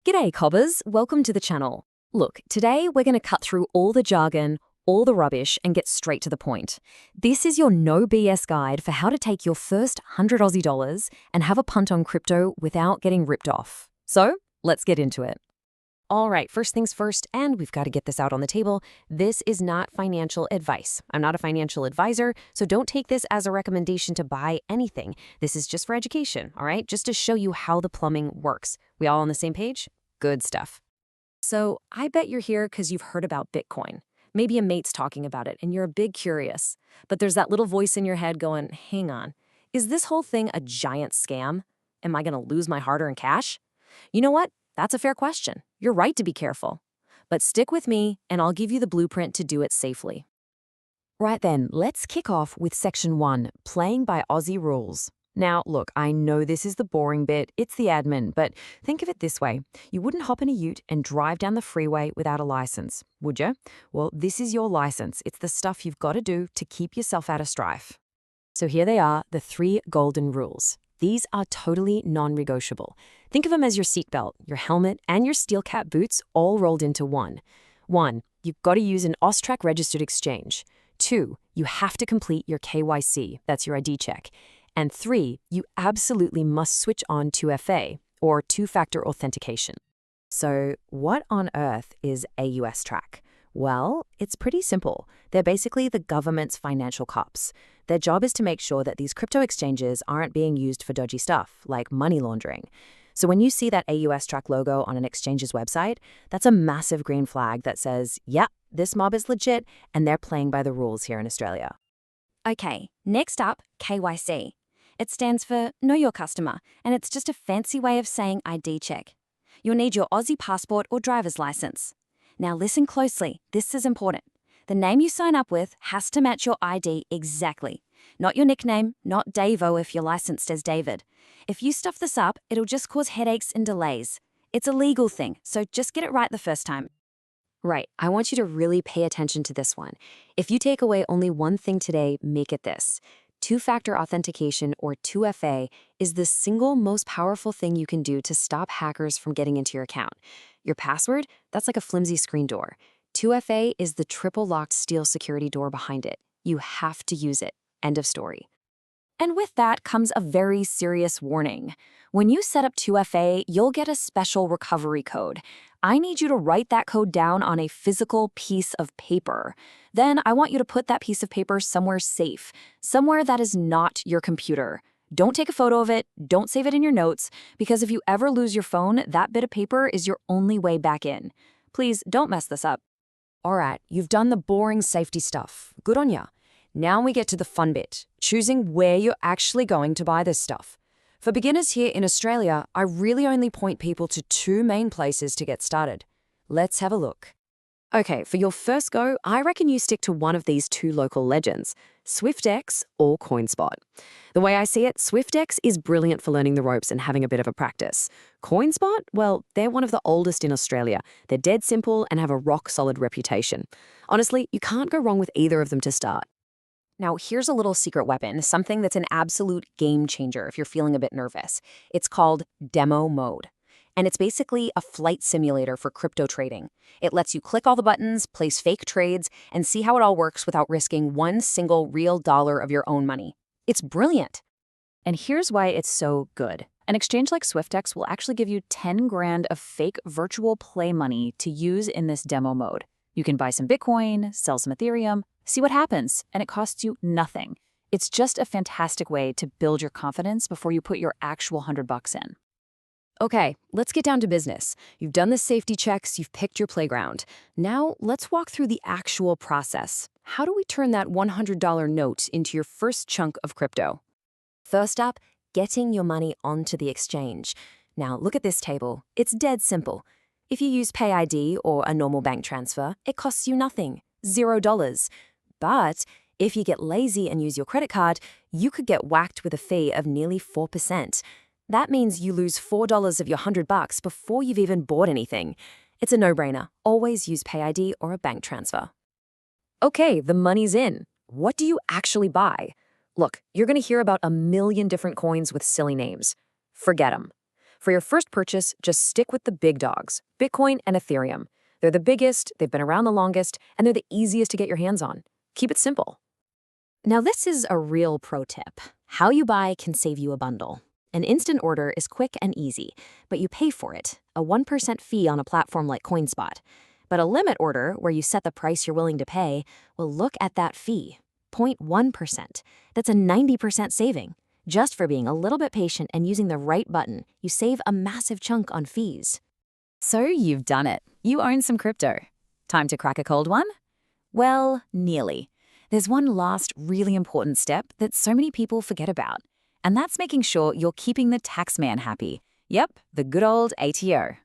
G'day, cobbers. Welcome to the channel. Look, today we're going to cut through all the jargon, all the rubbish, and get straight to the point. This is your no BS guide for how to take your first 100 Aussie dollars and have a punt on crypto without getting ripped off. So, let's get into it. All right, first things first, and we've got to get this out on the table. This is not financial advice. I'm not a financial advisor, so don't take this as a recommendation to buy anything. This is just for education, all right? Just to show you how the plumbing works. We all on the same page? Good stuff. So I bet you're here because you've heard about Bitcoin. Maybe a mate's talking about it, and you're a big curious. But there's that little voice in your head going, hang on, is this whole thing a giant scam? Am I going to lose my hard-earned cash? You know what? That's a fair question. You're right to be careful. But stick with me, and I'll give you the blueprint to do it safely. Right then, let's kick off with Section 1, Playing by Aussie Rules. Now, look, I know this is the boring bit, it's the admin, but think of it this way. You wouldn't hop in a ute and drive down the freeway without a license, would you? Well, this is your license. It's the stuff you've got to do to keep yourself out of strife. So here they are, the 3 golden rules. These are totally non-negotiable. Think of them as your seatbelt, your helmet, and your steel cap boots all rolled into one. 1. You've got to use an AUSSTRAC-registered exchange. 2. You have to complete your KYC, that's your ID check. And 3. You absolutely must switch on 2FA, or two-factor authentication. So what on earth is AUSSTRAC? Well, it's pretty simple. They're basically the government's financial cops. Their job is to make sure that these crypto exchanges aren't being used for dodgy stuff, like money laundering. So when you see that AUSSTRAC logo on an exchange's website, that's a massive green flag that says, yep, this mob is legit and they're playing by the rules here in Australia. Okay, next up, KYC. It stands for Know Your Customer, and it's just a fancy way of saying ID check. You'll need your Aussie passport or driver's license. Now listen closely, this is important. The name you sign up with has to match your ID exactly. Not your nickname, not Davo if you're licensed as David. If you stuff this up, it'll just cause headaches and delays. It's a legal thing, so just get it right the first time. Right, I want you to really pay attention to this one. If you take away only one thing today, make it this. Two-factor authentication, or 2FA, is the single most powerful thing you can do to stop hackers from getting into your account. Your password? That's like a flimsy screen door. 2FA is the triple-locked steel security door behind it. You have to use it. End of story. And with that comes a very serious warning. When you set up 2FA, you'll get a special recovery code. I need you to write that code down on a physical piece of paper. Then I want you to put that piece of paper somewhere safe, somewhere that is not your computer. Don't take a photo of it, don't save it in your notes, because if you ever lose your phone, that bit of paper is your only way back in. Please don't mess this up. All right, you've done the boring safety stuff. Good on ya. Now we get to the fun bit, choosing where you're actually going to buy this stuff. For beginners here in Australia, I really only point people to 2 main places to get started. Let's have a look. Okay, for your first go, I reckon you stick to one of these 2 local legends, Swyftx or Coinspot. The way I see it, Swyftx is brilliant for learning the ropes and having a bit of a practice. Coinspot, well, they're one of the oldest in Australia. They're dead simple and have a rock-solid reputation. Honestly, you can't go wrong with either of them to start. Now, here's a little secret weapon, something that's an absolute game changer if you're feeling a bit nervous. It's called demo mode. And it's basically a flight simulator for crypto trading. It lets you click all the buttons, place fake trades, and see how it all works without risking one single real dollar of your own money. It's brilliant. And here's why it's so good. An exchange like Swyftx will actually give you 10 grand of fake virtual play money to use in this demo mode. You can buy some Bitcoin, sell some Ethereum, see what happens, and it costs you nothing. It's just a fantastic way to build your confidence before you put your actual $100 in. Okay, let's get down to business. You've done the safety checks, you've picked your playground. Now, let's walk through the actual process. How do we turn that $100 note into your first chunk of crypto? First up, getting your money onto the exchange. Now, look at this table. It's dead simple. If you use PayID or a normal bank transfer, it costs you nothing, $0. But if you get lazy and use your credit card, you could get whacked with a fee of nearly 4%. That means you lose $4 of your $100 before you've even bought anything. It's a no-brainer. Always use PayID or a bank transfer. Okay, the money's in. What do you actually buy? Look, you're going to hear about a million different coins with silly names. Forget them. For your first purchase, just stick with the big dogs, Bitcoin and Ethereum. They're the biggest, they've been around the longest, and they're the easiest to get your hands on. Keep it simple. Now this is a real pro tip. How you buy can save you a bundle. An instant order is quick and easy, but you pay for it, a 1% fee on a platform like Coinspot. But a limit order, where you set the price you're willing to pay, will look at that fee, 0.1%. That's a 90% saving. Just for being a little bit patient and using the right button, you save a massive chunk on fees. So you've done it. You own some crypto. Time to crack a cold one? Well, nearly. There's one last really important step that so many people forget about, and that's making sure you're keeping the tax man happy. Yep, the good old ATO.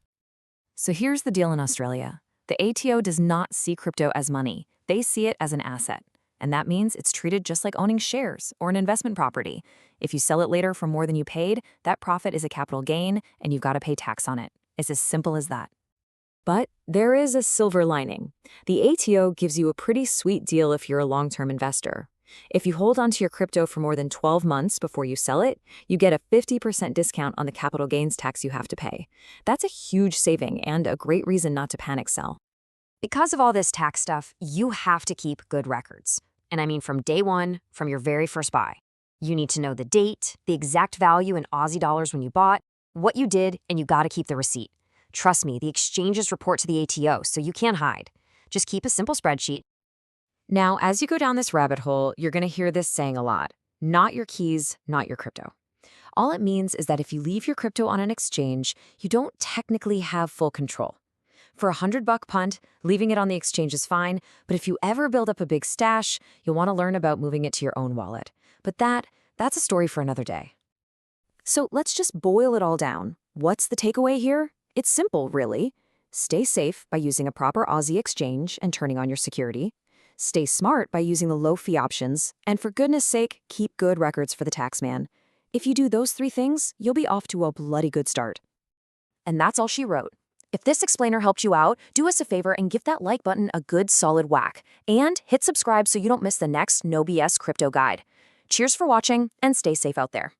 So here's the deal in Australia. The ATO does not see crypto as money. They see it as an asset. And that means it's treated just like owning shares or an investment property. If you sell it later for more than you paid, that profit is a capital gain, and you've got to pay tax on it. It's as simple as that. But there is a silver lining. The ATO gives you a pretty sweet deal if you're a long-term investor. If you hold onto your crypto for more than 12 months before you sell it, you get a 50% discount on the capital gains tax you have to pay. That's a huge saving and a great reason not to panic sell. Because of all this tax stuff, you have to keep good records. And I mean from day one, from your very first buy. You need to know the date, the exact value in Aussie dollars when you bought, what you did, and you got to keep the receipt. Trust me, the exchanges report to the ATO, so you can't hide. Just keep a simple spreadsheet. Now, as you go down this rabbit hole, you're going to hear this saying a lot. Not your keys, not your crypto. All it means is that if you leave your crypto on an exchange, you don't technically have full control. For $100 punt, leaving it on the exchange is fine, but if you ever build up a big stash, you'll want to learn about moving it to your own wallet. But that's a story for another day. So let's just boil it all down. What's the takeaway here? It's simple, really. Stay safe by using a proper Aussie exchange and turning on your security. Stay smart by using the low-fee options. And for goodness sake, keep good records for the tax man. If you do those 3 things, you'll be off to a bloody good start. And that's all she wrote. If this explainer helped you out, do us a favor and give that like button a good solid whack. And hit subscribe so you don't miss the next No BS crypto guide. Cheers for watching, and stay safe out there.